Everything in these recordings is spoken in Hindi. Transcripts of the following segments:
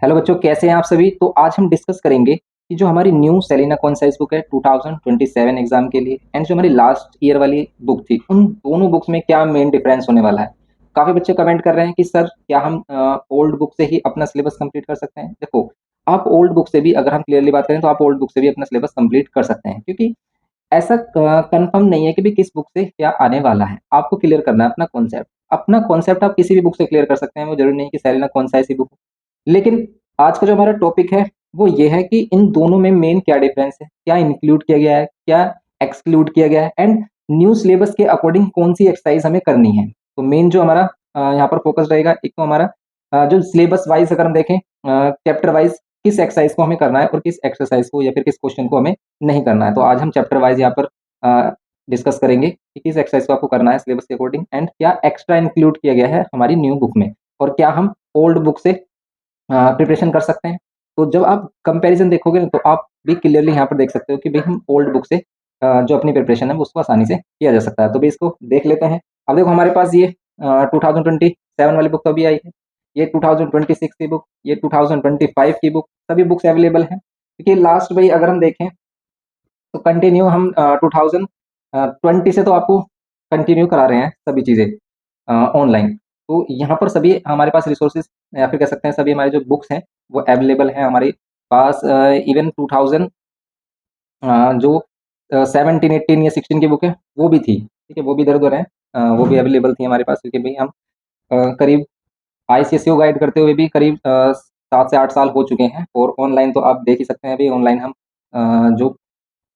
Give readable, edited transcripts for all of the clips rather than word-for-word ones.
हेलो बच्चों, कैसे हैं आप सभी। तो आज हम डिस्कस करेंगे कि जो हमारी न्यू सेलिना कॉन्साइज बुक है 2027 एग्जाम के लिए एंड जो हमारी लास्ट ईयर वाली बुक थी, उन दोनों बुक्स में क्या मेन डिफरेंस होने वाला है। काफी बच्चे कमेंट कर रहे हैं कि सर क्या हम ओल्ड बुक से ही अपना सिलेबस कंप्लीट कर सकते हैं। देखो, आप ओल्ड बुक से भी, अगर हम क्लियरली बात करें तो आप ओल्ड बुक से भी अपना सिलेबस कंप्लीट कर सकते हैं, क्योंकि ऐसा कंफर्म नहीं है कि भी किस बुक से क्या आने वाला है। आपको क्लियर करना है अपना कॉन्सेप्ट। अपना कॉन्सेप्ट आप किसी भी बुक से क्लियर कर सकते हैं, वो जरूरी नहीं कि सेलिना कॉन्साइज ही बुक हो। लेकिन आज का जो हमारा टॉपिक है वो ये है कि इन दोनों में मेन क्या डिफरेंस है, क्या इंक्लूड किया गया है, क्या एक्सक्लूड किया गया है, एंड न्यू सिलेबस के अकॉर्डिंग कौन सी एक्सरसाइज हमें करनी है। तो मेन जो हमारा यहाँ पर फोकस रहेगा, एक तो हमारा जो सिलेबस वाइज अगर हम देखें, चैप्टर वाइज किस एक्सरसाइज को हमें करना है और किस एक्सरसाइज को या फिर किस क्वेश्चन को हमें नहीं करना है। तो आज हम चैप्टर वाइज यहाँ पर डिस्कस करेंगे कि किस एक्सरसाइज को आपको करना है सिलेबस के अकॉर्डिंग, एंड क्या एक्स्ट्रा इंक्लूड किया गया है हमारी न्यू बुक में, और क्या हम ओल्ड बुक से प्रिपरेशन कर सकते हैं। तो जब आप कंपैरिजन देखोगे ना, तो आप भी क्लियरली यहाँ पर देख सकते हो कि भाई हम ओल्ड बुक से जो अपनी प्रिपरेशन है वो उसको आसानी से किया जा सकता है। तो भाई इसको देख लेते हैं। अब देखो, हमारे पास ये 2027 वाली बुक तो अभी आई है, ये 2026 की बुक, ये 2025 की बुक, सभी बुक्स अवेलेबल हैं। क्योंकि लास्ट भाई अगर हम देखें तो कंटिन्यू हम 2020 से तो आपको कंटिन्यू करा रहे हैं सभी चीज़ें ऑनलाइन। तो यहाँ पर सभी हमारे पास रिसोर्सेज या फिर कह सकते हैं सभी हमारे जो बुक्स हैं वो अवेलेबल हैं हमारे पास। इवन 2000 जो 17 18 या 16 की बुक है वो भी थी, ठीक है, वो भी इधर उधर है। वो भी अवेलेबल थी हमारे पास, क्योंकि भाई हम करीब आईसीएसई को गाइड करते हुए भी करीब 7 से 8 साल हो चुके हैं। और ऑनलाइन तो आप देख ही सकते हैं, अभी ऑनलाइन हम जो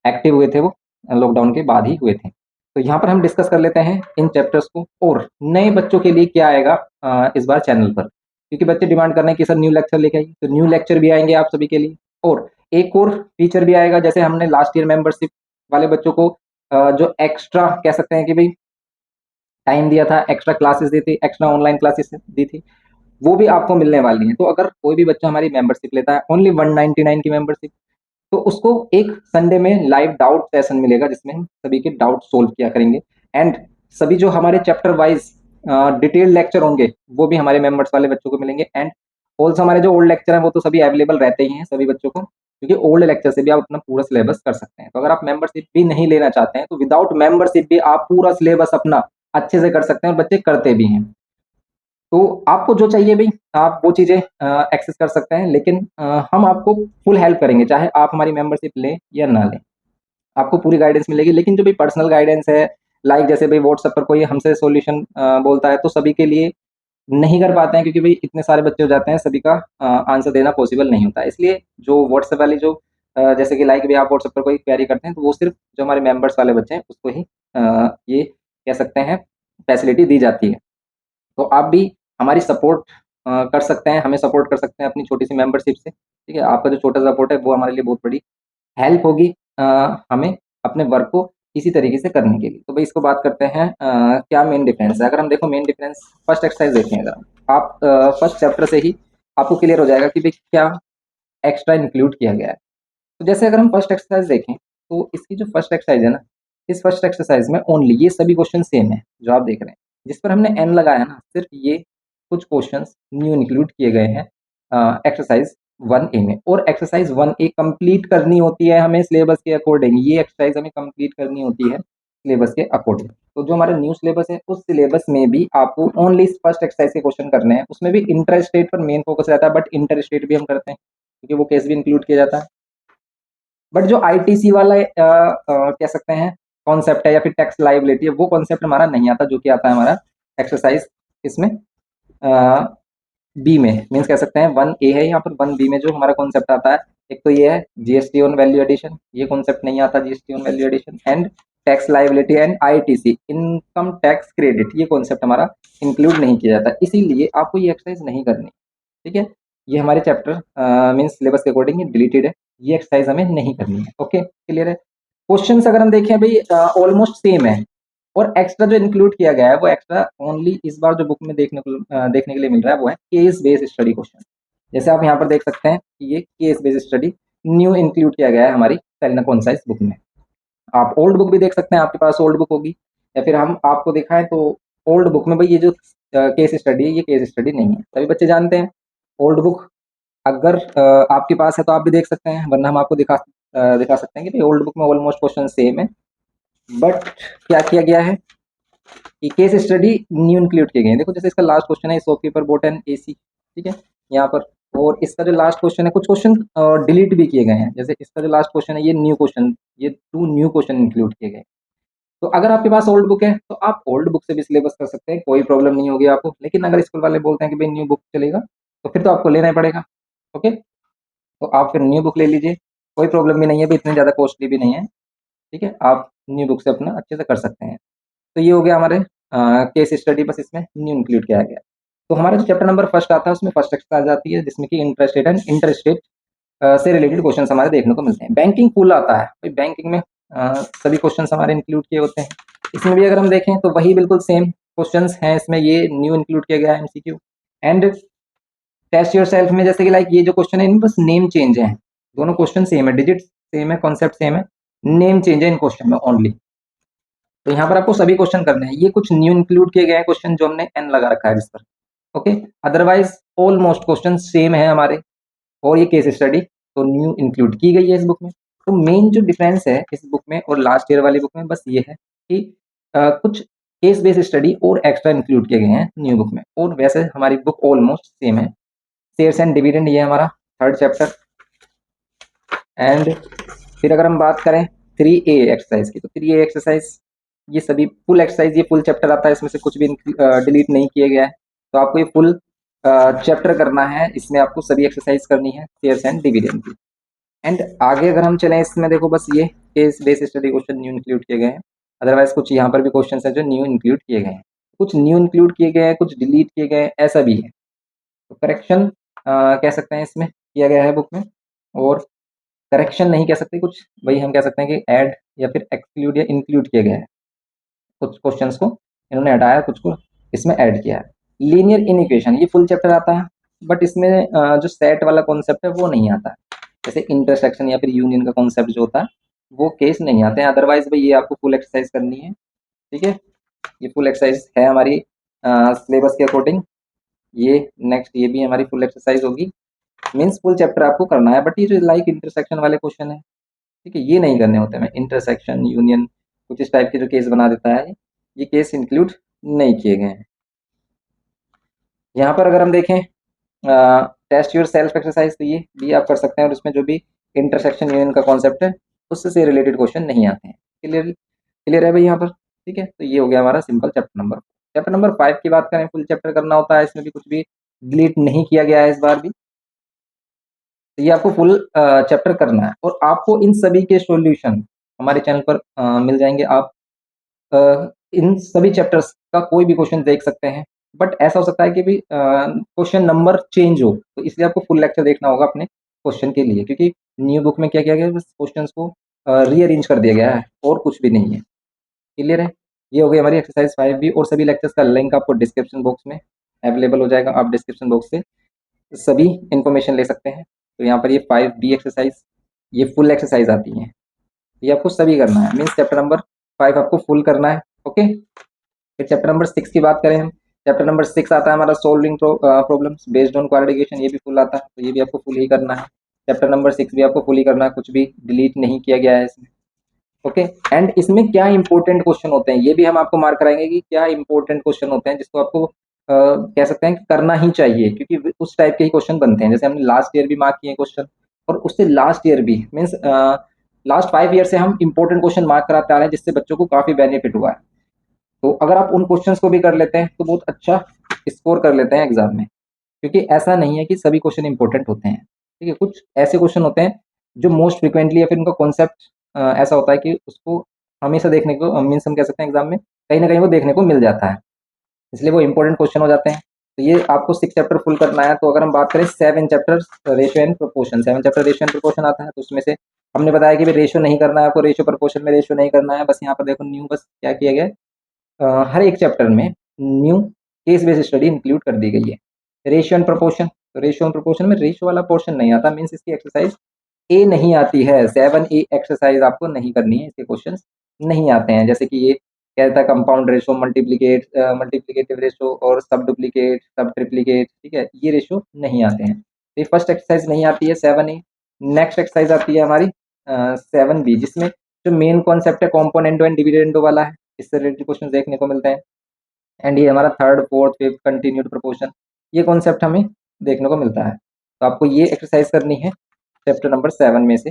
एक्टिव हुए थे वो लॉकडाउन के बाद ही हुए थे। तो यहाँ पर हम डिस्कस कर लेते हैं इन चैप्टर्स को, और नए बच्चों के लिए क्या आएगा इस बार चैनल पर, क्योंकि बच्चे डिमांड कर रहे हैं कि सर न्यू लेक्चर लेके आइए। तो न्यू लेक्चर भी आएंगे आप सभी के लिए, और एक और फीचर भी आएगा। जैसे हमने लास्ट ईयर मेंबरशिप वाले बच्चों को जो एक्स्ट्रा कह सकते हैं कि भाई टाइम दिया था, एक्स्ट्रा क्लासेस दी थी, एक्स्ट्रा ऑनलाइन क्लासेस दी थी, वो भी आपको मिलने वाली है। तो अगर कोई भी बच्चा हमारी मेंबरशिप लेता है, ओनली 199 की मेंबरशिप, तो उसको एक संडे में लाइव डाउट सेशन मिलेगा, जिसमें हम सभी के डाउट सोल्व किया करेंगे। एंड सभी जो हमारे चैप्टर वाइज डिटेल लेक्चर होंगे वो भी हमारे मेंबर्स वाले बच्चों को मिलेंगे। एंड ऑल्सो हमारे जो ओल्ड लेक्चर हैं वो तो सभी अवेलेबल रहते ही हैं सभी बच्चों को, क्योंकि ओल्ड लेक्चर से भी आप अपना पूरा सिलेबस कर सकते हैं। तो अगर आप मेंबरशिप भी नहीं लेना चाहते हैं तो विदाउट मेंबरशिप भी आप पूरा सिलेबस अपना अच्छे से कर सकते हैं, और बच्चे करते भी हैं। तो आपको जो चाहिए भाई आप वो चीज़ें एक्सेस कर सकते हैं, लेकिन हम आपको फुल हेल्प करेंगे, चाहे आप हमारी मेंबरशिप लें या ना लें। आपको पूरी गाइडेंस मिलेगी। लेकिन जो भी पर्सनल गाइडेंस है, लाइक जैसे भाई व्हाट्सएप पर कोई हमसे सॉल्यूशन बोलता है, तो सभी के लिए नहीं कर पाते हैं, क्योंकि भाई इतने सारे बच्चे हो जाते हैं, सभी का आंसर देना पॉसिबल नहीं होता है। इसलिए जो व्हाट्सएप वाली जो जैसे कि लाइक भी आप व्हाट्सएप पर कोई क्वेरी करते हैं, तो वो सिर्फ जो हमारे मेंबर्स वाले बच्चे हैं उसको ही ये कह सकते हैं फैसिलिटी दी जाती है। तो आप भी हमारी सपोर्ट कर सकते हैं, हमें सपोर्ट कर सकते हैं अपनी छोटी सी मेंबरशिप से, ठीक है। आपका जो छोटा सपोर्ट है वो हमारे लिए बहुत बड़ी हेल्प होगी हमें अपने वर्क को इसी तरीके से करने के लिए। तो भाई इसको बात करते हैं क्या मेन डिफरेंस है। अगर हम देखो मेन डिफरेंस, फर्स्ट एक्सरसाइज देखें, अगर आप फर्स्ट चैप्टर से ही आपको क्लियर हो जाएगा कि भाई क्या एक्स्ट्रा इंक्लूड किया गया है। तो जैसे अगर हम फर्स्ट एक्सरसाइज देखें, तो इसकी जो फर्स्ट एक्सरसाइज है ना, इस फर्स्ट एक्सरसाइज में ओनली ये सभी क्वेश्चन सेम है जो आप देख रहे हैं, जिस पर हमने एन लगाया ना, सिर्फ ये कुछ क्वेश्चंस न्यू इंक्लूड किए गए हैं एक्सरसाइज 1A में। और एक्सरसाइज 1A कंप्लीट करनी होती है हमें सिलेबस के अकॉर्डिंग, ये एक्सरसाइज हमें कंप्लीट करनी होती है सिलेबस के अकॉर्डिंग। तो जो हमारा न्यू सिलेबस है उस सिलेबस में भी आपको ओनली फर्स्ट एक्सरसाइज के क्वेश्चन करने हैं। उसमें भी इंटर स्टेट पर मेन फोकस रहता है, बट इंटर स्टेट भी हम करते हैं क्योंकि वो केस भी इंक्लूड किया जाता है। बट जो आईटीसी वाला कह सकते हैं कॉन्सेप्ट है या फिर टैक्स लाइबिलिटी है, वो कॉन्सेप्ट हमारा नहीं आता, जो कि आता है हमारा एक्सरसाइज इसमें बी में। मीन्स कह सकते हैं 1A है यहाँ पर, 1B में जो हमारा कॉन्सेप्ट आता है, एक तो ये है जीएसटी ऑन वैल्यू एडिशन, ये कॉन्सेप्ट नहीं आता GST on value addition, and tax liability and ITC income tax credit, ये कॉन्सेप्ट हमारा इंक्लूड नहीं किया जाता, इसीलिए आपको ये एक्सरसाइज नहीं करनी, ठीक है। ये हमारे चैप्टर मीन्स सिलेबस के अकॉर्डिंग ये डिलीटेड है, ये एक्सरसाइज हमें नहीं करनी है। ओके, क्लियर है। क्वेश्चंस अगर हम देखें भाई ऑलमोस्ट सेम है, और एक्स्ट्रा जो इंक्लूड किया गया है वो एक्स्ट्रा ओनली इस बार जो बुक में देखने के लिए मिल रहा है वो है केस बेस्ड स्टडी क्वेश्चन। जैसे आप यहाँ पर देख सकते हैं कि ये case based study new include किया गया है हमारी सेलिना कॉन्साइज बुक में। आप ओल्ड बुक भी देख सकते हैं, आपके पास ओल्ड बुक होगी, या फिर हम आपको दिखाएं तो ओल्ड बुक में भाई ये जो केस स्टडी है ये केस स्टडी नहीं है, सभी बच्चे जानते हैं। ओल्ड बुक अगर आपके पास है तो आप भी देख सकते हैं, वरना हम आपको दिखा सकते हैं कि भाई ओल्ड बुक में ऑलमोस्ट क्वेश्चन सेम है, बट क्या किया गया है कि केस स्टडी न्यू इंक्लूड किए गए हैं। देखो जैसे इसका लास्ट क्वेश्चन है शॉपकीपर बोट एंड एसी, ठीक है यहाँ पर। और इसका जो लास्ट क्वेश्चन है, कुछ क्वेश्चन डिलीट भी किए गए हैं। जैसे इसका जो लास्ट क्वेश्चन है, ये न्यू क्वेश्चन, ये 2 न्यू क्वेश्चन इंक्लूड किए गए। तो अगर आपके पास ओल्ड बुक है तो आप ओल्ड बुक से भी सिलेबस कर सकते हैं, कोई प्रॉब्लम नहीं होगी आपको। लेकिन अगर स्कूल वाले बोलते हैं कि भाई न्यू बुक चलेगा, तो फिर तो आपको लेना ही पड़ेगा। ओके, तो आप फिर न्यू बुक ले लीजिए, कोई प्रॉब्लम भी नहीं है, भी इतनी ज़्यादा कॉस्टली भी नहीं है। ठीक है, आप न्यू बुक से अपना अच्छे से कर सकते हैं। तो ये हो गया हमारे केस स्टडी, बस इसमें न्यू इंक्लूड किया गया। तो हमारा जो चैप्टर नंबर फर्स्ट आता है उसमें फर्स्ट एक्सरसाइज आ जाती है, जिसमें कि interest rate and interest rate से रिलेटेड क्वेश्चन हमारे देखने को मिलते हैं। बैंकिंग फुल आता है, भाई बैंकिंग में सभी क्वेश्चन हमारे इंक्लूड किए होते हैं। इसमें भी अगर हम देखें तो वही बिल्कुल सेम क्वेश्चन हैं, इसमें ये न्यू इंक्लूड किया गया है MCQ. And test yourself में जैसे कि लाइक ये जो क्वेश्चन है, इनमें बस नेम चेंज है, दोनों क्वेश्चन सेम है, डिजिट सेम है, कॉन्सेप्ट सेम है, नेम चेंज है इन क्वेश्चन में ओनली। तो यहाँ पर आपको सभी क्वेश्चन करने हैं। ये कुछ न्यू इंक्लूड किए गए हैं क्वेश्चन, जो हमने एन लगा रखा है जिस पर। Okay, otherwise almost question same है हमारे। और ये केस स्टडी तो न्यू इंक्लूड की गई है इस बुक में। तो मेन जो डिफरेंस है इस बुक में और लास्ट ईयर वाली बुक में, बस ये है कि कुछ केस बेस्ड स्टडी और एक्स्ट्रा इंक्लूड किए गए हैं न्यू बुक में, और वैसे हमारी बुक ऑलमोस्ट सेम है। शेयर्स एंड डिविडेंड, ये हमारा थर्ड चैप्टर। एंड फिर अगर हम बात करें 3A एक्सरसाइज की, तो 3A एक्सरसाइज ये सभी फुल एक्सरसाइज, ये फुल चैप्टर आता है, इसमें से कुछ भी डिलीट नहीं किया गया है। तो आपको ये फुल चैप्टर करना है, इसमें आपको सभी एक्सरसाइज करनी है शेयर्स एंड डिविडेंड की। एंड आगे अगर हम चलें, इसमें देखो बस ये case based study question new include किए गए हैं। अदरवाइज कुछ यहाँ पर भी क्वेश्चन है जो न्यू इंक्लूड किए गए हैं, कुछ न्यू इंक्लूड किए गए हैं, कुछ डिलीट किए गए हैं, ऐसा भी है। तो करेक्शन कह सकते हैं इसमें किया गया है बुक में, और करेक्शन नहीं कह सकते, कुछ वही हम कह सकते हैं कि ऐड या फिर एक्सक्लूड या इंक्लूड किया गया है। कुछ क्वेश्चंस को इन्होंने हटाया, कुछ को इसमें ऐड किया है। लीनियर इनइक्वेशन ये फुल चैप्टर आता है, बट इसमें जो सेट वाला कॉन्सेप्ट है वो नहीं आता है। जैसे इंटरसेक्शन या फिर यूनियन का कॉन्सेप्ट जो होता है वो केस नहीं आते हैं। अदरवाइज भाई ये आपको फुल एक्सरसाइज करनी है। ठीक है, ये फुल एक्सरसाइज है हमारी सिलेबस के अकॉर्डिंग। ये नेक्स्ट ये भी हमारी फुल एक्सरसाइज होगी, मीन्स फुल चैप्टर आपको करना है। बट ये जो लाइक इंटरसेक्शन वाले क्वेश्चन है, ठीक है, ये नहीं करने होते हैं। इंटरसेक्शन, यूनियन, कुछ इस टाइप के जो केस बना देता है, ये केस इंक्लूड नहीं किए गए हैं। यहाँ पर अगर हम देखें टेस्ट योर सेल्फ एक्सरसाइज, तो ये भी आप कर सकते हैं, और उसमें जो भी इंटरसेक्शन यूनियन का कॉन्सेप्ट है उससे रिलेटेड क्वेश्चन नहीं आते हैं। क्लियर क्लियर है भाई यहाँ पर? ठीक है, तो ये हो गया हमारा सिंपल चैप्टर नंबर 5 की बात करें, फुल चैप्टर करना होता है, इसमें भी कुछ भी डिलीट नहीं किया गया है इस बार भी। तो ये आपको फुल चैप्टर करना है, और आपको इन सभी के सॉल्यूशन हमारे चैनल पर मिल जाएंगे। आप इन सभी चैप्टर्स का कोई भी क्वेश्चन देख सकते हैं, बट ऐसा हो सकता है कि भी क्वेश्चन नंबर चेंज हो, तो इसलिए आपको फुल लेक्चर देखना होगा अपने क्वेश्चन के लिए, क्योंकि न्यू बुक में क्या किया गया है, बस क्वेश्चंस को रीअरेंज कर दिया गया है, और कुछ भी नहीं है। क्लियर है? ये हो गई हमारी एक्सरसाइज 5 भी, और सभी लेक्चर्स का लिंक आपको डिस्क्रिप्शन बॉक्स में अवेलेबल हो जाएगा। आप डिस्क्रिप्शन बॉक्स से सभी इंफॉर्मेशन ले सकते हैं। तो यहाँ पर ये 5B एक्सरसाइज, ये फुल एक्सरसाइज आती है, ये आपको सभी करना है, मीन्स चैप्टर नंबर 5 आपको फुल करना है। ओके, फिर चैप्टर नंबर 6 की बात करें हम, चैप्टर नंबर 6 आता है हमारा सॉल्विंग प्रॉब्लम्स बेस्ड ऑन क्वाड्रिगेशन, ये भी फुल आता है, तो ये भी आपको फुल ही करना है। चैप्टर नंबर 6 भी आपको फुल ही करना है, कुछ भी डिलीट नहीं किया गया है इसमें। ओके, एंड इसमें क्या इंपॉर्टेंट क्वेश्चन होते हैं, ये भी हम आपको मार्क कराएंगे कि क्या इंपॉर्टेंट क्वेश्चन होते हैं, जिसको आपको कह सकते हैं कि करना ही चाहिए, क्योंकि उस टाइप के ही क्वेश्चन बनते हैं। जैसे हमने लास्ट ईयर भी मार्क किए क्वेश्चन, और उससे लास्ट ईयर भी, मीन्स लास्ट 5 ईयर से हम इंपॉर्टेंट क्वेश्चन मार्क कराते आ रहे हैं, जिससे बच्चों को काफी बेनिफिट हुआ है। तो अगर आप उन क्वेश्चंस को भी कर लेते हैं तो बहुत अच्छा स्कोर कर लेते हैं एग्जाम में, क्योंकि ऐसा नहीं है कि सभी क्वेश्चन इंपॉर्टेंट होते हैं। ठीक है, कुछ ऐसे क्वेश्चन होते हैं जो मोस्ट फ्रिक्वेंटली, या फिर उनका कॉन्सेप्ट ऐसा होता है कि उसको हमेशा देखने को, मीन्स हम कह सकते हैं एग्जाम में कहीं ना कहीं वो देखने को मिल जाता है, इसलिए वो इंपॉर्टेंट क्वेश्चन हो जाते हैं। तो ये आपको 6 चैप्टर फुल करना है। तो अगर हम बात करें 7 chapter ratio and proportion, 7 chapter ratio and proportion आता है, तो उसमें से हमने बताया कि रेशियो नहीं करना है आपको, रेशियो प्रोपोर्शन में रेशियो नहीं करना है। बस यहाँ पर देखो न्यू, बस क्या किया गया है, हर एक चैप्टर में new case based study include कर दी गई है। रेशियो एंड प्रोपोर्शन, तो रेशियो एंड प्रोपोर्शन में रेशियो वाला पोर्शन नहीं आता, मीन्स इसकी एक्सरसाइज ए नहीं आती है। 7A एक्सरसाइज आपको नहीं करनी है, इसके क्वेश्चंस नहीं आते हैं। जैसे कि ये कहता है कंपाउंड रेशो, मल्टीप्लिकेटिव रेशो, और सब डुप्लीकेट, सब ट्रिप्लीकेट, ठीक है, ये रेशो नहीं आते हैं। ये फर्स्ट एक्सरसाइज नहीं आती है 7A। नेक्स्ट एक्सरसाइज आती है हमारी 7B, जिसमें जो मेन कॉन्सेप्ट है कॉम्पोनेंटो एंड डिविडेंडो वाला है, इससे रिलेटेड क्वेश्चन देखने को मिलते हैं। एंड ये हमारा third fourth fifth continued proportion, ये कॉन्सेप्ट हमें देखने को मिलता है। तो आपको ये एक्सरसाइज करनी है चैप्टर नंबर 7 में से।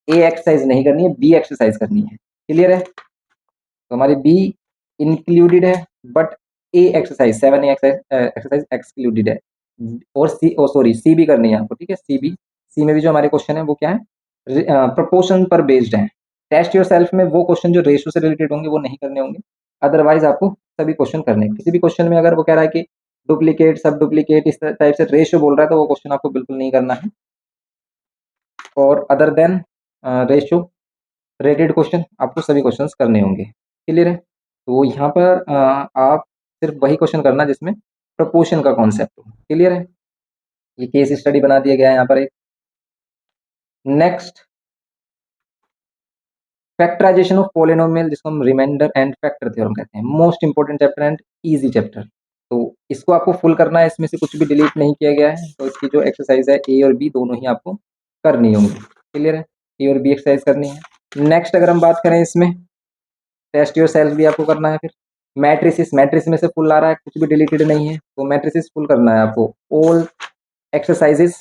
ए एक्सरसाइज नहीं करनी है, बी एक्सरसाइज करनी है। क्लियर है? तो हमारी बी इंक्लूडेड है, but A exercise 7A exercise excluded है। और सी, ओ सॉरी, सी भी करनी है आपको, ठीक है। सी में भी जो हमारे क्वेश्चन है वो क्या है, प्रोपोर्शन पर बेस्ड है। टेस्ट योर सेल्फ में वो क्वेश्चन जो रेशियो से रिलेटेड होंगे वो नहीं करने होंगे, अदरवाइज आपको सभी क्वेश्चन करने हैं। किसी भी क्वेश्चन में अगर वो कह रहा है कि डुप्लीकेट सब डुप्लीकेट इस टाइप से रेशियो बोल रहा है, तो वो क्वेश्चन आपको बिल्कुल नहीं करना है। और other than ratio rated question आपको सभी क्वेश्चंस करने होंगे। क्लियर है? तो यहाँ पर आप सिर्फ वही क्वेश्चन करना जिसमें प्रपोर्शन का कॉन्सेप्ट हो। क्लियर है? ये केस स्टडी बना दिया गया है यहाँ पर एक। नेक्स्ट, फैक्टराइजेशन ऑफ पॉलिनोमियल, जिसको हम रिमाइंडर एंड फैक्टर थ्योरम कहते हैं। Most important chapter and easy chapter. तो इसको आपको फुल करना है, इसमें से कुछ भी डिलीट नहीं किया गया है। तो इसकी जो एक्सरसाइज है ए और बी दोनों ही आपको करनी होंगी। क्लियर है? ए और बी एक्सरसाइज करनी है। नेक्स्ट अगर हम बात करें इसमें, टेस्ट योर सेल्फ भी आपको करना है। फिर मैट्रिसेस, मैट्रिस में से फुल आ रहा है, कुछ भी डिलीटेड नहीं है, तो मैट्रिसेस फुल करना है आपको। ऑल एक्सरसाइजेस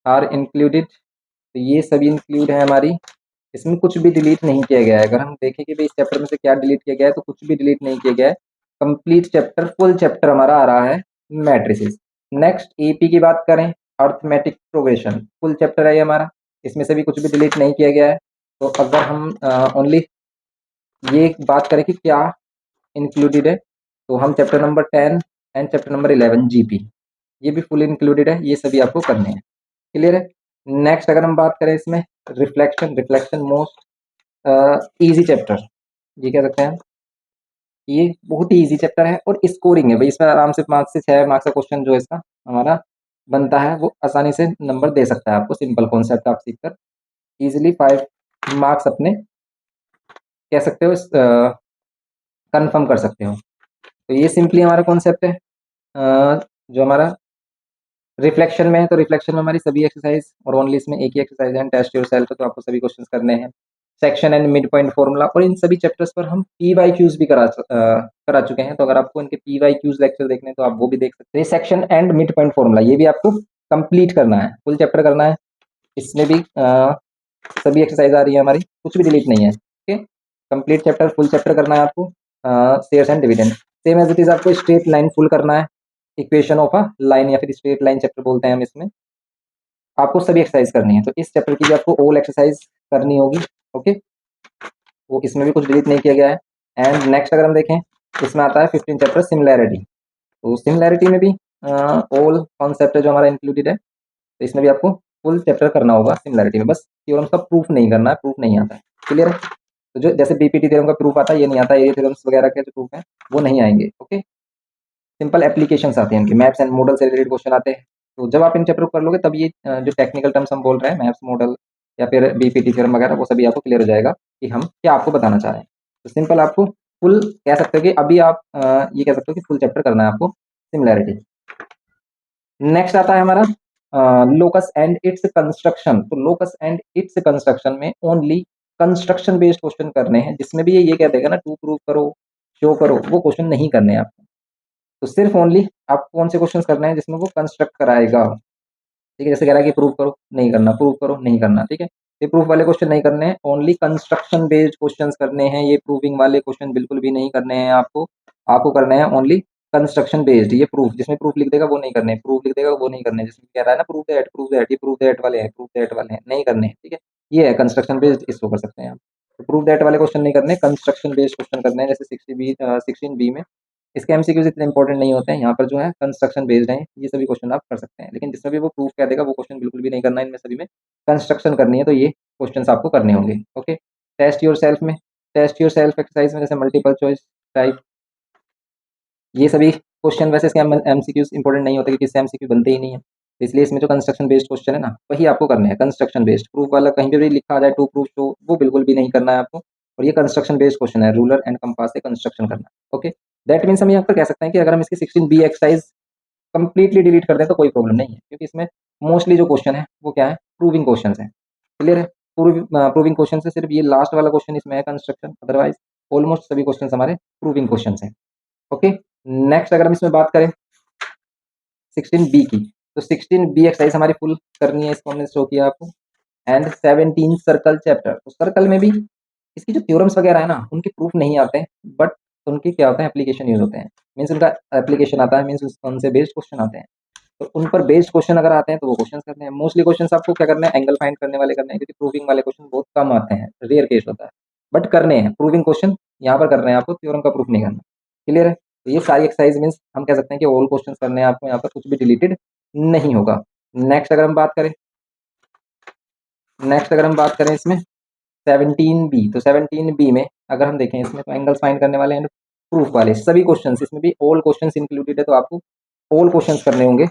आर इंक्लूडेड, तो ये सभी इंक्लूड है हमारी, इसमें कुछ भी डिलीट नहीं किया गया है। अगर हम देखें कि भाई इस चैप्टर में से क्या डिलीट किया गया है, तो कुछ भी डिलीट नहीं किया गया है। कंप्लीट चैप्टर, फुल चैप्टर हमारा आ रहा है मैट्रिसेस। नेक्स्ट एपी की बात करें, अर्थमेटिक प्रोग्रेशन, फुल चैप्टर है ये हमारा, इसमें से भी कुछ भी डिलीट नहीं किया गया है। तो अगर हम ओनली ये बात करें कि क्या इंक्लूडेड है, तो हम chapter number 10 and chapter number 11 GP, ये भी फुल इंक्लूडेड है, ये सभी आपको करने हैं। क्लियर है? नेक्स्ट अगर हम बात करें इसमें reflection, reflection most easy chapter, ये कह सकते हैं ये बहुत ही इजी चैप्टर है। और स्कोरिंग है भाई, इसमें आराम से 5 से 6 मार्क्स का क्वेश्चन जो है इसका हमारा बनता है, वो आसानी से नंबर दे सकता है आपको। सिंपल कॉन्सेप्ट आप सीखकर इजीली 5 मार्क्स अपने कह सकते हो कंफर्म कर सकते हो। तो ये सिंपली हमारा कॉन्सेप्ट है। जो हमारा रिफ्लेक्शन में है, तो रिफ्लेक्शन में हमारी सभी एक्सरसाइज, और ओनली इसमें एक ही एक्सरसाइज है टेस्ट योरसेल्फ, तो आपको सभी क्वेश्चंस करने हैं। Section and mid point formula, और इन सभी चैप्टर्स पर हम PYQs भी करा चुके हैं। तो अगर आपको इनके PYQs लेक्चर देखने हैं तो आप वो भी देख सकते हैं। Section and mid point formula, ये भी आपको कंप्लीट करना है, फुल चैप्टर करना है। इसमें भी सभी एक्सरसाइज आ रही है हमारी, कुछ भी डिलीट नहीं है। Okay, complete chapter, full chapter करना है आपको। Shares and dividend, same as it is आपको स्ट्रेट लाइन फुल करना है। इक्वेशन ऑफ अ लाइन या फिर स्ट्रेट लाइन चैप्टर बोलते हैं हम, इसमें आपको सभी एक्सरसाइज करनी है। तो इस चैप्टर की भी आपको ऑल एक्सरसाइज करनी होगी। ओके, वो इसमें भी कुछ डिलीट नहीं किया गया है। एंड नेक्स्ट अगर हम देखें, इसमें आता है 15 चैप्टर सिमिलैरिटी। तो सिमिलैरिटी में भी ऑल कॉन्सेप्ट जो हमारा इंक्लूडेड है, तो इसमें भी आपको फुल चैप्टर करना होगा सिमिलैरिटी में। बस थ्योरम्स का प्रूफ नहीं करना है, प्रूफ नहीं आता है। क्लियर है? तो जो जैसे बीपीटी थ्योरम का प्रूफ आता है, ये नहीं आता, ये थ्योरम्स वगैरह के जो प्रूफ है वो नहीं आएंगे। ओके, सिंपल एप्लीकेशंस आते हैं इनके, मैप्स एंड मॉडल से रिलेटेड क्वेश्चन आते हैं। तो जब आप इन चैप्टर को कर लोगे, तब ये जो टेक्निकल टर्म्स हम बोल रहे हैं, मैप्स, मॉडल या फिर बीपीटी थ्योरम वगैरह, वो सभी आपको क्लियर हो जाएगा कि हम क्या आपको बताना चाह रहे हैं। तो सिंपल आपको फुल कह सकते हो कि अभी आप ये कह सकते हो कि फुल चैप्टर करना है आपको सिमिलैरिटी। नेक्स्ट आता है हमारा लोकस एंड इट्स कंस्ट्रक्शन। तो लोकस एंड इट्स कंस्ट्रक्शन में ओनली कंस्ट्रक्शन बेस्ड क्वेश्चन करने हैं, जिसमें भी ये कह देगा ना टू प्रूव करो, शो करो, वो क्वेश्चन नहीं करने हैं आपको। तो सिर्फ ओनली आपको कौन से क्वेश्चन करने हैं जिसमें वो कंस्ट्रक्ट कराएगा। ठीक है, जैसे कह रहा है कि प्रूव करो, नहीं करना, प्रूव करो, नहीं करना। ठीक है, ये प्रूफ वाले क्वेश्चन नहीं करने हैं, ओनली कंस्ट्रक्शन बेस्ड क्वेश्चंस करने हैं। ये प्रूविंग वाले क्वेश्चन बिल्कुल भी नहीं करने हैं आपको। आपको करने हैं ओनली कंस्ट्रक्शन बेस्ड। ये प्रूफ, जिसमें प्रूफ लिख देगा वो नहीं करने, प्रूफ लिख देगा वो नहीं करने। जिसमें कह रहा है ना प्रूफ दैट, प्रूफ दैट, ये प्रूफ दैट वाले हैं, प्रूफ दैट वाले हैं, नहीं करने। ठीक है, ये है कंस्ट्रक्शन बेस्ड, इसको कर सकते हैं आप। तो प्रूफ दैट वाले क्वेश्चन नहीं करने, कंस्ट्रक्शन बेस्ड क्वेश्चन करने हैं। जैसे 16B में इसके एमसीक्यूज इतने इंपॉर्टेंट नहीं होते हैं, यहाँ पर जो है कंस्ट्रक्शन बेस्ड है, ये सभी क्वेश्चन आप कर सकते हैं। लेकिन जिसमें भी वो प्रूफ कह देगा वो क्वेश्चन बिल्कुल भी नहीं करना है, इनमें सभी में कंस्ट्रक्शन करनी है, तो ये क्वेश्चंस आपको करने होंगे। ओके, टेस्ट योर सेल्फ में, टेस्ट योर सेल्फ एक्सरसाइज में जैसे मल्टीपल चॉइस टाइप, ये सभी क्वेश्चन वैसे इसके एमसीक्यूज इंपॉर्टेंट नहीं होते, क्योंकि इससे एमसीक्यू बनते ही नहीं है। तो इसलिए इसमें जो कंस्ट्रक्शन बेस्ड क्वेश्चन है ना, वही आपको करने हैं। कंस्ट्रक्शन बेस्ड, प्रूफ वाला कहीं पे भी लिखा आ जाए टू प्रूफ शो, वो बिल्कुल भी नहीं करना है आपको। और ये कंस्ट्रक्शन बेस्ड क्वेश्चन है, रूलर एंड कंपास से कंस्ट्रक्शन करना है। ओके, दैट मीन्स हम यहाँ पर कह सकते हैं कि अगर हम इसकी 16B एक्सरसाइज कंप्लीटली डिलीट कर दें तो कोई प्रॉब्लम नहीं है, क्योंकि इसमें मोस्टली जो क्वेश्चन है वो क्या है, प्रूविंग क्वेश्चन है। क्लियर है? प्रूविंग क्वेश्चन से सिर्फ ये लास्ट वाला क्वेश्चन इसमें है कंस्ट्रक्शन, अदरवाइज ऑलमोस्ट सभी क्वेश्चन हमारे प्रूविंग क्वेश्चन है। ओके, नेक्स्ट अगर हम इसमें बात करें 16 बी की, तो 16 बी एक्सरसाइज हमारी फुल करनी है, इसको हमने शो किया आपको। एंड 17 सर्कल चैप्टर, तो सर्कल में भी इसकी जो थ्योरम्स वगैरह है ना उनके प्रूफ नहीं आते हैं, बट उनके क्या होते हैं, एप्लीकेशन यूज होते हैं। मीन्स उनका एप्लीकेशन आता है, मीन्स उनसे बेस्ड क्वेश्चन आते हैं। तो उन पर बेस्ड क्वेश्चन अगर आते हैं तो वो क्वेश्चन करने हैं। मोस्टली क्वेश्चन आपको क्या करना है, एंगल फाइंड करने वाले करने हैं, क्योंकि प्रूविंग वाले क्वेश्चन बहुत कम आते हैं, रेयर केस होता है, बट करने हैं। प्रूविंग क्वेश्चन यहाँ पर कर रहे हैं, आपको थ्योरम का प्रूफ नहीं करना। क्लियर है? तो ये सारी एक्सरसाइज मीन्स हम कह सकते हैं कि ऑल क्वेश्चन करने हैं आपको, यहाँ पर कुछ भी डिलीटेड नहीं होगा। नेक्स्ट अगर हम बात करें, इसमें 17 बी, तो 17 बी में अगर हम देखें इसमें, तो एंगल्स फाइंड करने वाले हैं, प्रूफ वाले सभी क्वेश्चंस, इसमें भी ऑल क्वेश्चंस इंक्लूडेड है, तो आपको ऑल क्वेश्चंस करने होंगे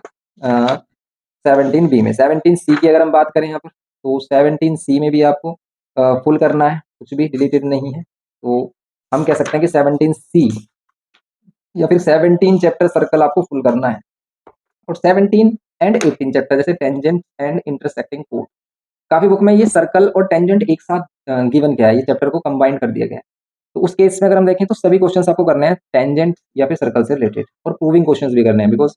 17 बी में। 17 सी की अगर हम बात करें यहाँ पर, तो 17 सी में भी आपको फुल करना है, कुछ भी डिलीटेड नहीं है। तो हम कह सकते हैं कि 17 सी या फिर 17 चैप्टर सर्कल आपको फुल करना है। और 17 एंड 18 चैप्टर, जैसे टेंजेंट एंड इंटरसेक्टिंग कोड, काफी बुक में ये सर्कल और टेंजेंट एक साथ गिवन किया है, ये चैप्टर को कंबाइन कर दिया गया है। तो उस केस में अगर हम देखें तो सभी क्वेश्चंस आपको करने हैं टेंजेंट या फिर सर्कल से रिलेटेड, और प्रूविंग क्वेश्चंस भी करने हैं, बिकॉज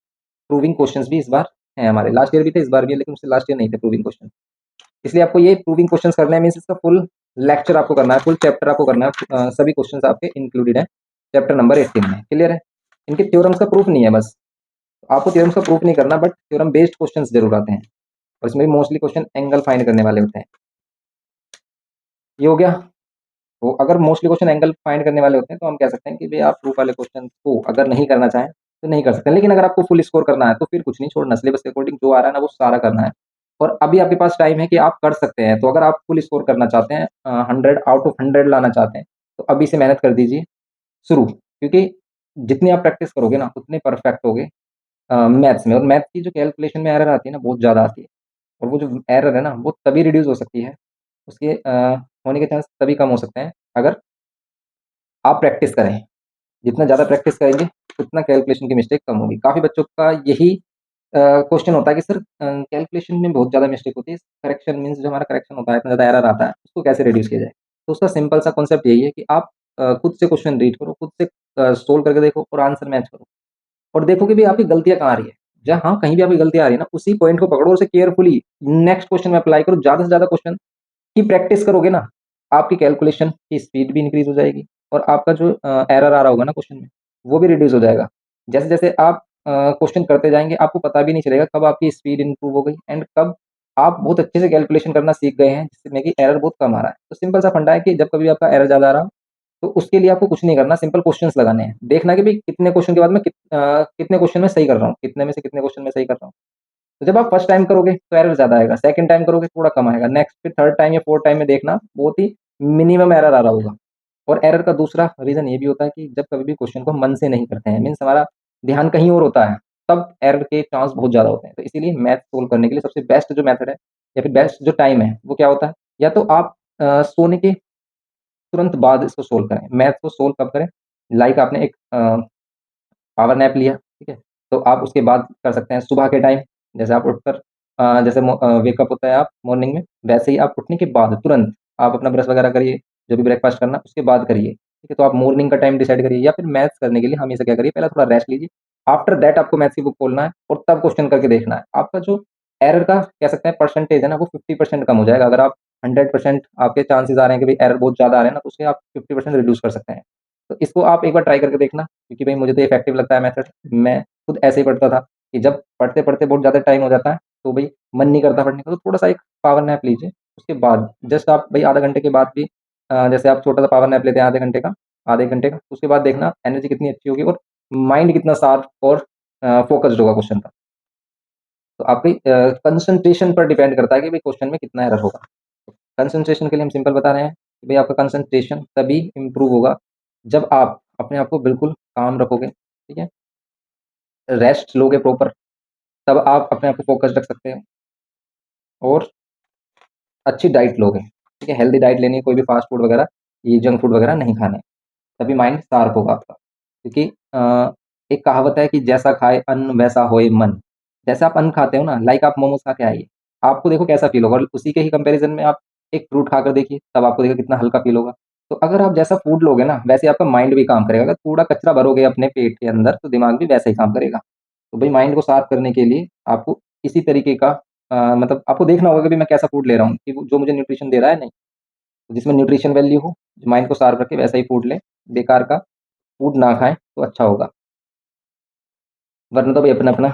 प्रूविंग क्वेश्चंस भी इस बार है हमारे, लास्ट ईयर भी थे, इस बार भी है, लेकिन उससे लास्ट ईयर नहीं थे प्रूविंग क्वेश्चन। इसलिए आपको ये प्रूविंग क्वेश्चंस करने हैं, मीन्स इसका फुल लेक्चर आपको करना है, फुल चैप्टर आपको करना है, सभी क्वेश्चंस आपके इंक्लूडेड है चैप्टर नंबर 18 में। क्लियर है? इनके थ्योरम्स का प्रूफ नहीं है, बस आपको थ्योरम्स का प्रूफ नहीं करना, बट थ्योरम बेस्ड क्वेश्चंस जरूर आते हैं, और इसमें मोस्टली क्वेश्चन एंगल फाइंड करने वाले होते हैं। ये हो गया। तो अगर मोस्टली क्वेश्चन एंगल फाइंड करने वाले होते हैं, तो हम कह सकते हैं कि भाई आप प्रूफ वाले क्वेश्चन को अगर नहीं करना चाहें तो नहीं कर सकते, लेकिन अगर आपको फुल स्कोर करना है तो फिर कुछ नहीं छोड़ना, सिलेबस के अकॉर्डिंग जो आ रहा है ना वो सारा करना है। और अभी आपके पास टाइम है कि आप कर सकते हैं, तो अगर आप फुल स्कोर करना चाहते हैं, 100 आउट ऑफ 100 लाना चाहते हैं, तो अभी से मेहनत कर दीजिए शुरू, क्योंकि जितनी आप प्रैक्टिस करोगे ना उतने परफेक्ट होगे मैथ्स में। और मैथ्स की जो कैलकुलेशन में एरर आती है ना बहुत ज़्यादा आती है, और वो जो एरर है ना वो तभी रिड्यूस हो सकती है, उसके होने के चांस तभी कम हो सकते हैं अगर आप प्रैक्टिस करें। जितना ज़्यादा प्रैक्टिस करेंगे उतना कैलकुलेशन की मिस्टेक कम होगी। काफ़ी बच्चों का यही क्वेश्चन होता है कि सर कैलकुलेशन में बहुत ज़्यादा मिस्टेक होती है, करेक्शन मीन्स जो हमारा करेक्शन होता है, इतना ज़्यादा एरर आता है, उसको कैसे रिड्यूस किया जाए? तो उसका सिंपल सा कॉन्सेप्ट यही है कि आप खुद से क्वेश्चन रीड करो, खुद से सोल्व करके देखो और आंसर मैच करो, और देखो कि भाई आपकी गलतियाँ कहाँ आ रही है। जहाँ कहीं भी आपकी गलतियाँ आ रही है ना, उसी पॉइंट को पकड़ो और उसे केयरफुली नेक्स्ट क्वेश्चन में अप्लाई करो। ज़्यादा से ज़्यादा क्वेश्चन की प्रैक्टिस करोगे ना, आपकी कैलकुलेशन की स्पीड भी इंक्रीज़ हो जाएगी, और आपका जो एरर आ रहा होगा ना क्वेश्चन में, वो भी रिड्यूस हो जाएगा। जैसे-जैसे आप क्वेश्चन करते जाएँगे, आपको पता भी नहीं चलेगा कब आपकी स्पीड इंप्रूव हो गई एंड कब आप बहुत अच्छे से कैलकुलेशन करना सीख गए हैं, जिसमें कि एरर बहुत कम आ रहा है। तो सिंपल सा फंडा है कि जब कभी आपका एरर ज़्यादा आ रहा हो, तो उसके लिए आपको कुछ नहीं करना, सिंपल क्वेश्चंस लगाने हैं। देखना कि भई कितने क्वेश्चन के बाद मैं कितने क्वेश्चन में सही कर रहा हूँ, कितने में से कितने क्वेश्चन में सही कर रहा हूँ। तो जब आप फर्स्ट टाइम करोगे तो एरर ज़्यादा आएगा, सेकंड टाइम करोगे थोड़ा कम आएगा, नेक्स्ट फिर थर्ड टाइम या फोर्थ टाइम में देखना बहुत ही मिनिमम एरर आ रहा होगा। और एरर का दूसरा रीज़न ये भी होता है कि जब कभी भी क्वेश्चन को हम मन से नहीं करते हैं, मीन्स हमारा ध्यान कहीं और होता है, तब एरर के चांस बहुत ज़्यादा होते हैं। तो इसीलिए मैथ सोल्व करने के लिए सबसे बेस्ट जो मेथड है या फिर बेस्ट जो टाइम है, वो क्या होता है? या तो आप सोने के तुरंत बाद इसको सोल्व करें। मैथ को सोल्व कब करें? लाइक आपने एक पावर नैप लिया, ठीक है? तो आप उसके बाद कर सकते हैं सुबह के टाइम, जैसे आप उठकर जैसे वेकअप होता है आप मॉर्निंग में, वैसे ही आप उठने के बाद तुरंत आप अपना ब्रश वगैरह करिए, जो भी ब्रेकफ़ास्ट करना उसके बाद करिए, ठीक है? तो आप मॉर्निंग का टाइम डिसाइड करिए, या फिर मैथ्स करने के लिए हमेशा क्या करिए, पहले थोड़ा रेस्ट लीजिए। आफ्टर दैट आपको मैथ्स की बुक खोलना है और तब क्वेश्चन करके देखना है। आपका जो एरर का कह सकते हैं परसेंटेज है ना, वो 50% कम हो जाएगा। अगर आप 100% आपके चांसेज़ आ रहे हैं कि भई एरर बहुत ज़्यादा आ रहे हैं ना, तो उससे आप 50% रिड्यूस कर सकते हैं। तो इसको आप एक बार ट्राई करके देखना, क्योंकि भाई मुझे तो इफेक्टिव लगता है मेथड। मैं खुद ऐसे ही पढ़ता था कि जब पढ़ते-पढ़ते बहुत ज़्यादा टाइम हो जाता है, तो भई मन नहीं करता पढ़ने का, तो थोड़ा-सा एक पावर नैप लीजिए। उसके बाद जस्ट आप भई आधा घंटे के बाद भी जैसे आप छोटा-सा पावर नैप लेते हैं आधे घंटे का, आधे 1 घंटे का, उसके बाद देखना एनर्जी कितनी अच्छी होगी और माइंड कितना शार्प और फ़ोकस्ड होगा क्वेश्चन का। तो आपकी कंसंट्रेशन पर डिपेंड करता है कि भई क्वेश्चन में कितना एरर होगा। कंसंट्रेशन के लिए हम सिंपल बता रहे हैं कि भई आपका कंसंट्रेशन तभी इम्प्रूव होगा जब आप अपने आप को बिल्कुल काम रखोगे, ठीक है? रेस्ट लोगे प्रॉपर, तब आप अपने आप को फ़ोकस्ड रख सकते हो और अच्छी डाइट लोगे, ठीक है? हेल्दी डाइट लेनी है, कोई भी फ़ास्ट फूड वगैरह, ये जंक फूड वगैरह नहीं खाने, तभी माइंड शार्प होगा आपका। क्योंकि एक कहावत है कि जैसा खाए अन्न वैसा होए मन। जैसे आप अन्न खाते हो ना, लाइक आप मोमोज खा के आइए, आपको देखो कैसा फील होगा, और उसी के ही कंपैरिजन में आप एक फ्रूट खाकर देखिए, तब आपको देखो कितना हल्का फील होगा। तो अगर आप जैसा फूड लोगे ना, वैसे आपका माइंड भी काम करेगा। अगर कूड़ा कचरा भरोगे अपने पेट के अंदर, तो दिमाग भी वैसे ही काम करेगा। तो भाई माइंड को साफ करने के लिए आपको इसी तरीके का मतलब आपको देखना होगा कि मैं कैसा फूड ले रहा हूँ, कि जो मुझे न्यूट्रिशन दे रहा है, नहीं, जिसमें न्यूट्रिशन वैल्यू हो, माइंड को शार्प रखे, वैसा ही फूड लें। बेकार का फूड ना खाएं तो अच्छा होगा। वरना तो भाई अपना अपना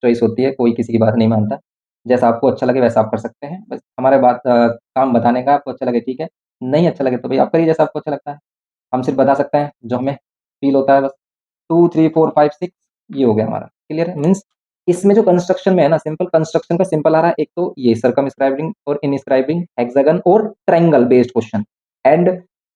चॉइस होती है, कोई किसी की बात नहीं मानता। जैसा आपको अच्छा लगे वैसा आप कर सकते हैं। बस हमारे काम बताने का, आपको अच्छा लगे ठीक है, नहीं अच्छा लगे तो भाई आप करिए जैसा आपको अच्छा लगता है। हम सिर्फ बता सकते हैं जो हमें फील होता है बस। 2 3 4 5 6 ये हो गया हमारा, क्लियर है। मीन्स इसमें जो कंस्ट्रक्शन में है ना, सिंपल कंस्ट्रक्शन का सिंपल आ रहा है। एक तो ये सर्कमस्क्राइबिंग और इनस्क्राइबिंग हेक्सागन और triangle based question. And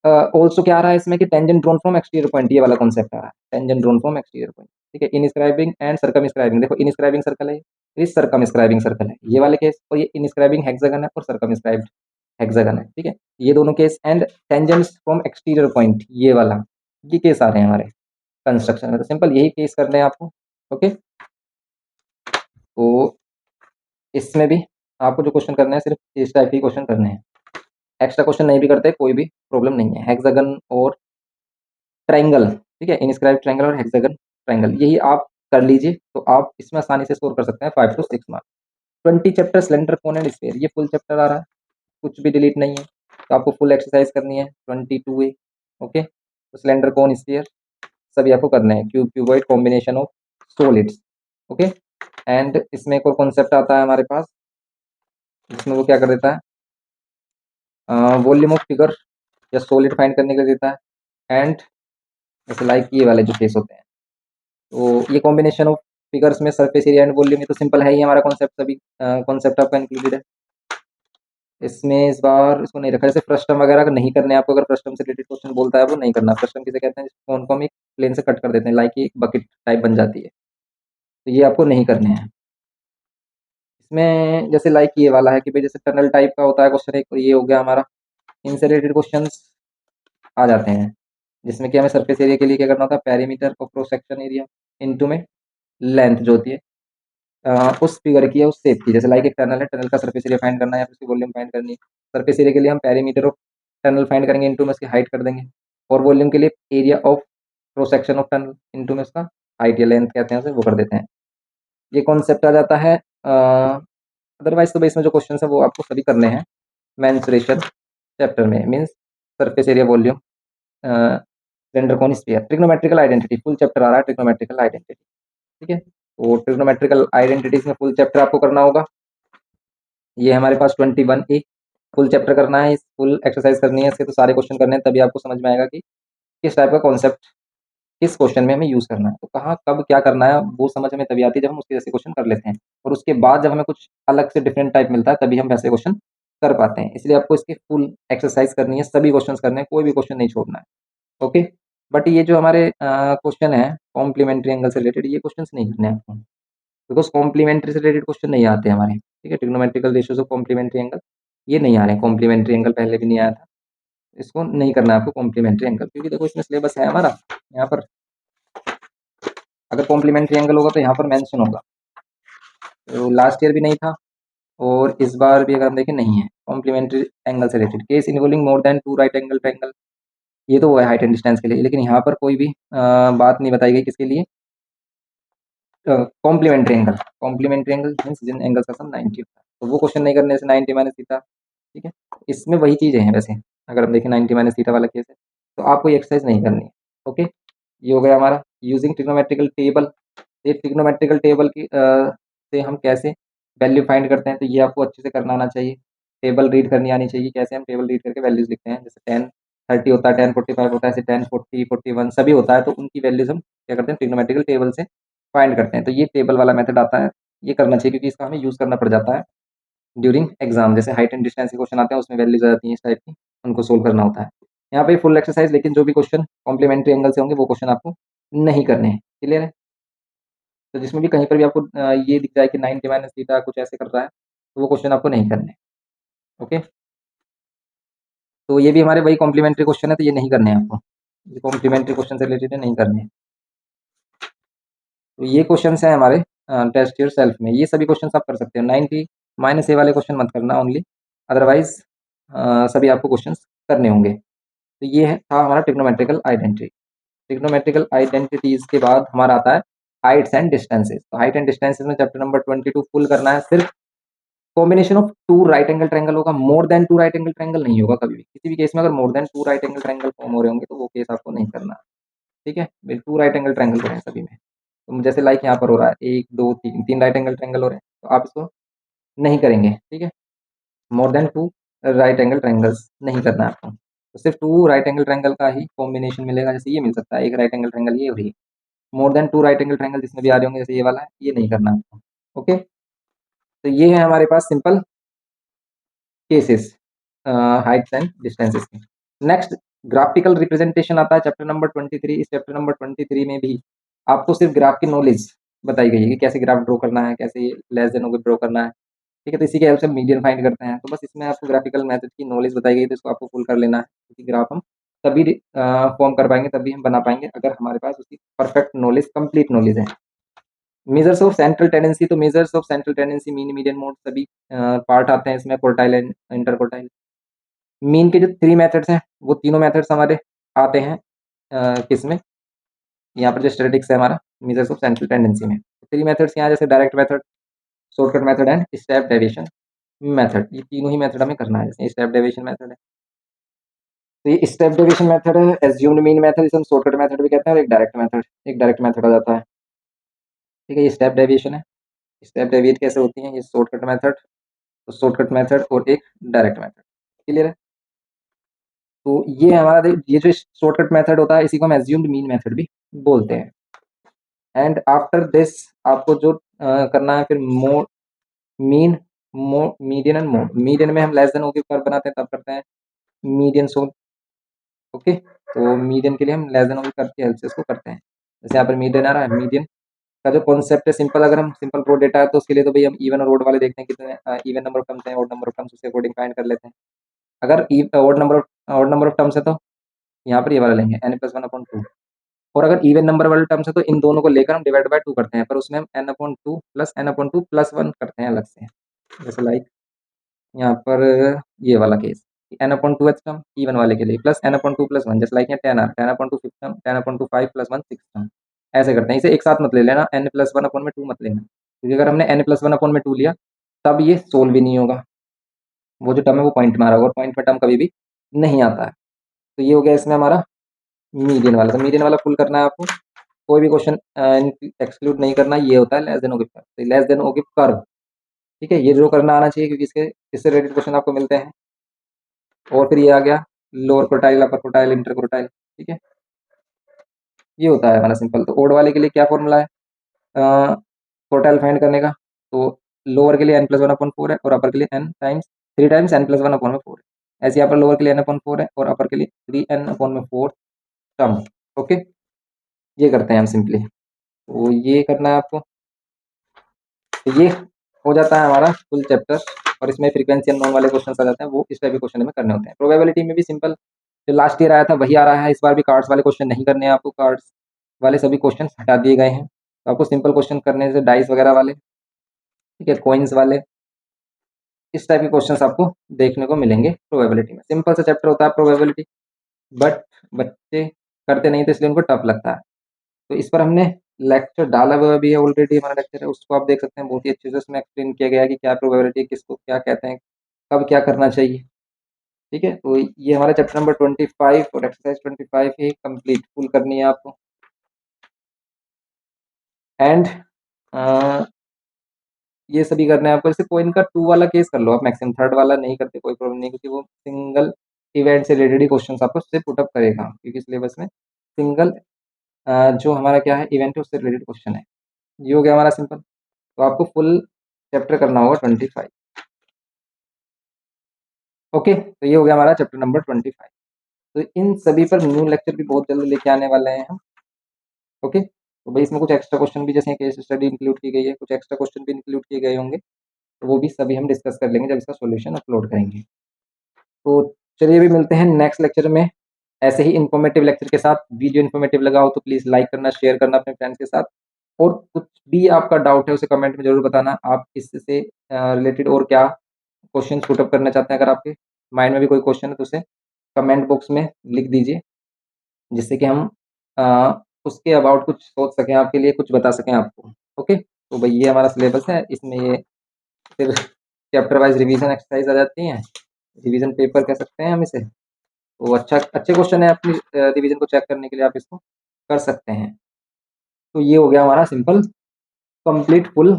also क्या आ रहा है इसमें कि tangent drawn from exterior point, ये वाला कॉन्सेप्ट आ रहा है, tangent drawn from exterior point. ठीक है, इनस्क्राइबिंग एंड सर्कमस्क्राइबिंग, देखो इनस्क्राइबिंग सर्कल है, इस सर्कमस्क्राइबिंग सर्कल है, ये वाले केस, और ये इनस्क्राइबिंग हेक्सागन है और सर्कमस्क्राइब्ड हेक्सागन है। ठीक है, ये दोनों case, and tangents from exterior point, ये वाला, ये केस आ रहे हैं हमारे कंस्ट्रक्शन में। तो सिंपल यही केस करने हैं आपको। ओके, तो इसमें भी आपको जो क्वेश्चन करने हैं सिर्फ इस टाइप के क्वेश्चन करने हैं, एक्स्ट्रा क्वेश्चन नहीं भी करते, कोई भी प्रॉब्लम नहीं है। हेक्सागन और ट्रायंगल, ठीक है, इनस्क्राइब ट्रायंगल और हेक्सागन ट्रायंगल, यही आप कर लीजिए तो आप इसमें आसानी से स्कोर कर सकते हैं 5 to 6 marks. 20 chapter cylinder cone and sphere, ये फुल चैप्टर आ रहा है, कुछ भी डिलीट नहीं है। तो आपको फुल एक्सरसाइज करनी है 22A। ओके, तो सिलेंडर कोन स्फीयर सभी आपको करने हैं, cube cuboid combination of solids. Okay, and इसमें एक और कॉन्सेप्ट आता है हमारे पास, जिसमें वो क्या कर देता है, वॉल्यूम ऑफ फिगर या सॉलिड फाइंड करने के लिए देता है। एंड जैसे लाइक ये वाले जो केस होते हैं, तो ये कॉम्बिनेशन ऑफ फिगर्स में सरफेस एरिया एंड वॉल्यूम, ये तो सिंपल है ही हमारा कॉन्सेप्ट, सभी कॉन्सेप्ट आपका इंक्लूडेड है इसमें। इस बार इसको नहीं रखा, जैसे फ्रस्टम वगैरह का नहीं करने हैं आपको। अगर फ्रस्टम से रिलेटेड क्वेश्चन बोलता है वो नहीं करना। फ्रस्टम किसे कहते हैं, फोन को हम एक प्लेन से कट कर देते हैं, लाइक एक बकेट टाइप बन जाती है, तो ये आपको नहीं करने हैं इसमें। जैसे लाइक ये वाला है कि भाई जैसे टनल टाइप का होता है क्वेश्चन, एक ये हो गया हमारा। इनसे रिलेटेड क्वेश्चन आ जाते हैं, जिसमें कि हमें सरफेस एरिया के लिए क्या करना होता है, पेरीमीटर और क्रॉस सेक्शन एरिया इनटू में लेंथ जो होती है उस फिगर की है, उस शेप की। जैसे लाइक एक टनल है, टनल का सरफेस एरिया फाइंड करना है या फिर उसकी वॉल्यूम फाइंड करनी है। सरफेस एरिया के लिए हम पेरीमीटर ऑफ टनल फाइंड करेंगे, इनटू में उसकी हाइट कर देंगे। और वॉल्यूम के लिए area of cross section of tunnel into में उसका हाइट या लेंथ कहते हैं उसे, वो कर देते हैं। ये कॉन्सेप्ट आ जाता है। अदरवाइज तो भाई इसमें जो क्वेश्चन है वो आपको सभी करने हैं मेंसुरेशन चैप्टर में। Means surface area, volume, cylinder cone sphere, trigonometrical identity, full chapter आ रहा है ट्रिग्नोमेट्रिकल आइडेंटिटी। ठीक है, तो ट्रिग्नोमेट्रिकल आइडेंटिटीज में फुल चैप्टर आपको करना होगा। ये हमारे पास 21A फुल चैप्टर करना है, इस फुल एक्सरसाइज करनी है, इसके तो सारे क्वेश्चन करने हैं, तभी आपको समझ में आएगा कि किस टाइप का कॉन्सेप्ट किस क्वेश्चन में हमें यूज करना है। तो कहाँ कब क्या करना है वो समझ में तभी आती है जब हम उसके जैसे क्वेश्चन कर लेते हैं, और उसके बाद जब हमें कुछ अलग से डिफरेंट टाइप मिलता है तभी हम वैसे क्वेश्चन कर पाते हैं। इसलिए आपको इसकी फुल एक्सरसाइज करनी है, सभी क्वेश्चन करने हैं, कोई भी क्वेश्चन नहीं छोड़ना है। ओके, बट ये जो हमारे क्वेश्चन है कॉम्प्लीमेंट्री एंगल से रिलेटेड, ये क्वेश्चन नहीं करने हैं आपको, बिकॉज कॉम्प्लीमेंट्री से रिलेटेड क्वेश्चन नहीं आते हमारे। ठीक है, trigonometrical ratios of complementary angle ये नहीं आ रहे हैं। कॉम्प्लीमेंट्री एंगल पहले भी नहीं आया था, इसको नहीं करना है आपको कॉम्प्लीमेंट्री एंगल, क्योंकि देखो इसमें सिलेबस है हमारा। यहाँ पर अगर कॉम्प्लीमेंट्री एंगल होगा तो यहाँ पर मेंशन होगा, तो लास्ट ईयर भी नहीं था और इस बार भी अगर हम देखें नहीं है। कॉम्प्लीमेंट्री एंगल से related case involving more than 2 right angle triangle, ये तो वो है हाइट एंड डिस्टेंस के लिए, लेकिन यहाँ पर कोई भी बात नहीं बताई गई किसके लिए, complementary angle. Complementary angle means जिन एंगल का सम 90 होता है, तो वो क्वेश्चन नहीं करने से 90 माइनस थीटा। ठीक है, इसमें वही चीज़ें हैं वैसे, अगर हम देखें 90 माइनस थीटा वाला केस है तो आपको ये एक्सरसाइज नहीं करनी है। ओके, ये हो गया हमारा यूजिंग ट्रिग्नोमेट्रिकल टेबल। ये ट्रिग्नोमेट्रिकल टेबल की से हम कैसे वैल्यू फाइंड करते हैं, तो ये आपको अच्छे से करना आना चाहिए। टेबल रीड करनी आनी चाहिए, कैसे हम टेबल रीड करके वैल्यूज लिखते हैं। जैसे 10 30 होता है, 10 45 होता है, ऐसे 10 40 41 सभी होता है, तो उनकी वैल्यूज हम क्या करते हैं ट्रिग्नोमेट्रिकल टेबल से फाइंड करते हैं। तो ये टेबल वाला मेथड आता है, ये करना चाहिए क्योंकि इसका हमें यूज़ करना पड़ जाता है ड्यूरिंग एग्जाम। जैसे हाइट एंड डिस्टेंस के क्वेश्चन आते हैं उसमें वैल्यूज आ जाती हैं इस टाइप की, उनको सोल्व करना होता है। यहाँ पे फुल एक्सरसाइज, लेकिन जो भी क्वेश्चन कॉम्प्लीमेंट्री एंगल से होंगे वो क्वेश्चन आपको नहीं करने हैं। क्लियर है, तो जिसमें भी कहीं पर भी आपको ये दिख जाए कि 90 माइनस थीटा कुछ ऐसे कर रहा है, तो वो क्वेश्चन आपको नहीं करने। ओके, तो ये भी हमारे वही कॉम्प्लीमेंट्री क्वेश्चन है, तो ये नहीं करने हैं आपको, ये कॉम्प्लीमेंट्री क्वेश्चन से रिलेटेड नहीं करने हैं। तो ये क्वेश्चंस हैं हमारे टेस्ट योर सेल्फ में, ये सभी क्वेश्चंस आप कर सकते हो। 90 माइनस ए वाले क्वेश्चन मत करना ओनली, अदरवाइज सभी आपको क्वेश्चंस करने होंगे। तो ये था हमारा ट्रिग्नोमेट्रिकल आइडेंटिटी। ट्रिग्नोमेट्रिकल आइडेंटिटीज के बाद हमारा आता है हाइट्स एंड डिस्टेंसेस। तो हाइट एंड डिस्टेंसेस में चैप्टर नंबर 22 फुल करना है। सिर्फ combination of two right angle triangle होगा, more than two right angle triangle नहीं होगा कभी भी। किसी भी केस में अगर more than two right angle triangle form हो रहे होंगे तो वो केस आपको नहीं करना, ठीक है। टू राइट एंगल ट्रायंगल हो रहे हैं सभी में, तो जैसे लाइक यहाँ पर हो रहा है 1 2 3 तीन राइट एंगल ट्रायंगल हो रहे हैं, तो आप इसको नहीं करेंगे, ठीक है। More than two right angle triangles नहीं करना है आपको, तो सिर्फ टू राइट एंगल ट्रायंगल का ही कॉम्बिनेशन मिलेगा। जैसे ये मिल सकता है एक राइट एंगल ट्रायंगल ये और ये, more than two right angle triangle जिसमें भी आ रहे होंगे जैसे ये वाला है, ये नहीं करना आपको, ओके। तो ये है हमारे पास simple cases heights and distances के। नेक्स्ट ग्राफिकल रिप्रेजेंटेशन आता है चैप्टर नंबर 23। इस चैप्टर नंबर 23 में भी आपको सिर्फ ग्राफ की नॉलेज बताई गई है कि कैसे ग्राफ ड्रॉ करना है, कैसे लेस देन को ड्रॉ करना है, ठीक है। तो इसी के हेल्प से मीडियन फाइंड करते हैं। तो बस इसमें आपको ग्राफिकल मेथड की नॉलेज बताई गई है, तो इसको आपको फुल कर लेना है, क्योंकि ग्राफ हम तभी फॉर्म कर पाएंगे, तभी हम बना पाएंगे अगर हमारे पास उसकी परफेक्ट नॉलेज, कंप्लीट नॉलेज है। मेजर्स ऑफ सेंट्रल टेंडेंसी, तो measures of central tendency mean median mode सभी पार्ट आते हैं इसमें, quartile and inter quartile. Mean के जो 3 मेथड्स हैं वो तीनों मेथड्स हमारे आते हैं किसमें, यहाँ पर जो स्टैटिस्टिक्स है हमारा मेजर्स ऑफ सेंट्रल टेंडेंसी में। 3 मेथड्स यहाँ जैसे direct method, shortcut method and step deviation method. ये तीनों ही मेथड हमें करना है। जैसे स्टेप डेविएशन मेथड है, तो ये स्टेप डेविएशन मेथड है। एज्यूम्ड मीन मेथड इसे हम शॉर्टकट मेथड भी कहते हैं, और एक डायरेक्ट मेथड आ जाता है, ठीक है। ये स्टेप डेविएशन है। स्टेप डेविएट कैसे होती है, ये शॉर्टकट मेथड, तो शॉर्टकट मेथड और एक डायरेक्ट मेथड, क्लियर है। तो ये हमारा ये जो शॉर्टकट मेथड होता है इसी को हम एज्यूम्ड मीन मेथड भी बोलते हैं। एंड आफ्टर दिस आपको जो करना है फिर mode, mean, median and mode. Median में हम लेस देन ओके कर्व बनाते हैं तब करते हैं मीडियन सोल्व, ओके। तो मीडियन के लिए हम लेस देन ओके कर्व की हेल्प से इसको करते हैं। जैसे यहाँ पर मीडियन आ रहा है, मीडियन का जो कॉन्सेप्ट है सिंपल, अगर हम सिंपल रो डेटा है तो उसके लिए तो भाई हम इवन और ओड वाले देखते हैं कितने इवन नंबर ऑफ टर्म्स हैं, ओड नंबर ऑफ टर्म्स उसके अकॉर्डिंग फाइंड कर लेते हैं। अगर ओड नंबर ऑफ टर्म्स है तो यहाँ पर ये वाला लेंगे n+1/2, और अगर इवन नंबर वाले टर्म्स है तो इन दोनों को लेकर हम डिवाइड बाय 2 करते हैं, पर उसमें हम n/2 प्लस n/2 प्लस 1 करते हैं अलग से। जैसे लाइक यहाँ पर ये वाला केस n/2 टर्म इवन वाले के लिए प्लस n/2 प्लस 1, जैसे लाइक यहाँ 10 10/2 fifth term 10/2 5 plus 1 six term, ऐसे करते हैं। इसे एक साथ मत ले लेना, n+1/2 मत लेना, क्योंकि अगर हमने n+1/2 लिया तब ये सोल्व भी नहीं होगा, वो जो टर्म है वो पॉइंट में आ रहा होगा, और पॉइंट में टर्म कभी भी नहीं आता है। तो ये हो गया इसमें हमारा मीडियन वाला। तो मीडियन वाला फुल करना है आपको, कोई भी क्वेश्चन एक्सक्लूड नहीं करना। ये होता है लेस देन ओके कर्व, तो लेस देन ओके कर्व, ठीक है। ये जो करना आना चाहिए, क्योंकि इससे रिलेटेड क्वेश्चन आपको मिलते हैं। और फिर ये आ गया लोअर क्वार्टाइल, अपर क्वार्टाइल, इंटर क्वार्टाइल, ठीक है। ये होता है हमारा सिंपल। तो ओड वाले के लिए क्या फॉर्मूला है क्वार्टाइल फाइंड करने का, तो लोअर के लिए n+1/4 है और अपर के लिए n टाइम्स 3 टाइम्स n+1/4 है। ऐसे यहाँ पर लोअर के लिए n/4 है और अपर के लिए 3n/4 टर्म, ओके। ये करते हैं हम सिंपली, तो ये करना है आपको। तो ये हो जाता है हमारा फुल चैप्टर, और इसमें फ्रीक्वेंसी अननोन वाले क्वेश्चन आ जाते हैं, वो इस टाइप के क्वेश्चन में करने होते हैं। प्रोबेबिलिटी में भी सिंपल, जो लास्ट ईयर आया था वही आ रहा है इस बार भी। कार्ड्स वाले क्वेश्चन नहीं करने हैं आपको, कार्ड्स वाले सभी क्वेश्चन हटा दिए गए हैं। तो आपको सिंपल क्वेश्चन करने से डाइस वगैरह वाले, ठीक है, कॉइन्स वाले, इस टाइप के क्वेश्चन आपको देखने को मिलेंगे प्रोबेबिलिटी में। सिंपल सा चैप्टर होता है प्रोबेबिलिटी, बट बच्चे करते नहीं तो इसलिए उनको टफ लगता है। तो इस पर हमने लेक्चर डाला हुआ भी है ऑलरेडी, हमारा लेक्चर है, उसको आप देख सकते हैं। बहुत ही अच्छे से उसमें एक्सप्लेन किया गया है कि क्या प्रोबेबिलिटी, किसको क्या कहते हैं, कब क्या करना चाहिए, ठीक है। तो ये हमारा चैप्टर नंबर 25 और एक्सरसाइज 25 ही कंप्लीट फुल करनी है आपको। एंड ये सभी करना है आपको। जैसे कोइन का 2 वाला केस कर लो आप मैक्सिमम, थर्ड वाला नहीं करते कोई प्रॉब्लम नहीं, क्योंकि वो सिंगल इवेंट से रिलेटेड ही क्वेश्चन आपको उससे पुटअप करेगा, क्योंकि सिलेबस में सिंगल जो हमारा क्या है इवेंट है उससे रिलेटेड क्वेश्चन है। ये हो गया हमारा सिंपल। तो आपको फुल चैप्टर करना होगा 25, ओके। तो ये हो गया हमारा चैप्टर नंबर 25। तो इन सभी पर न्यू लेक्चर भी बहुत जल्द लेके आने वाले हैं हम, ओके। तो भाई इसमें कुछ एक्स्ट्रा क्वेश्चन भी, जैसे केस स्टडी इंक्लूड की गई है, कुछ एक्स्ट्रा क्वेश्चन भी इंक्लूड किए गए होंगे, तो वो भी सभी हम डिस्कस कर लेंगे जब इसका सॉल्यूशन अपलोड करेंगे। तो चलिए अभी मिलते हैं नेक्स्ट लेक्चर में ऐसे ही इन्फॉर्मेटिव लेक्चर के साथ। वीडियो इन्फॉर्मेटिव लगा हो तो प्लीज़ लाइक करना, शेयर करना अपने फ्रेंड्स के साथ। और कुछ भी आपका डाउट है उसे कमेंट में ज़रूर बताना। आप इससे रिलेटेड और क्या क्वेश्चन पुट अप करना चाहते हैं, अगर आपके माइंड में भी कोई क्वेश्चन है तो उसे कमेंट बॉक्स में लिख दीजिए, जिससे कि हम उसके अबाउट कुछ सोच सकें, आपके लिए कुछ बता सकें आपको। ओके? तो भई ये हमारा सिलेबस है, इसमें ये फिर चैप्टर वाइज़ रिवीजन एक्सरसाइज़ आ जाती हैं, रिवीजन पेपर कह सकते हैं हम इसे। तो अच्छे क्वेश्चन है, अपनी रिवीजन को चेक करने के लिए आप इसको कर सकते हैं। तो ये हो गया हमारा simple complete full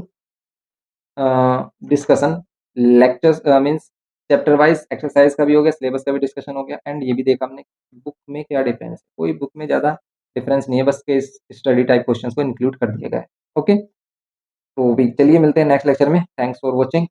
discussion, lectures means chapter wise exercise का भी हो गया, सिलेबस का भी डिस्कशन हो गया, एंड ये भी देखा हमने बुक में क्या डिफरेंस है। कोई बुक में ज़्यादा डिफरेंस नहीं है, बस के स्टडी टाइप क्वेश्चंस को इंक्लूड कर दिया गया है। ओके? तो भी चलिए मिलते हैं नेक्स्ट लेक्चर में। Thanks for watching.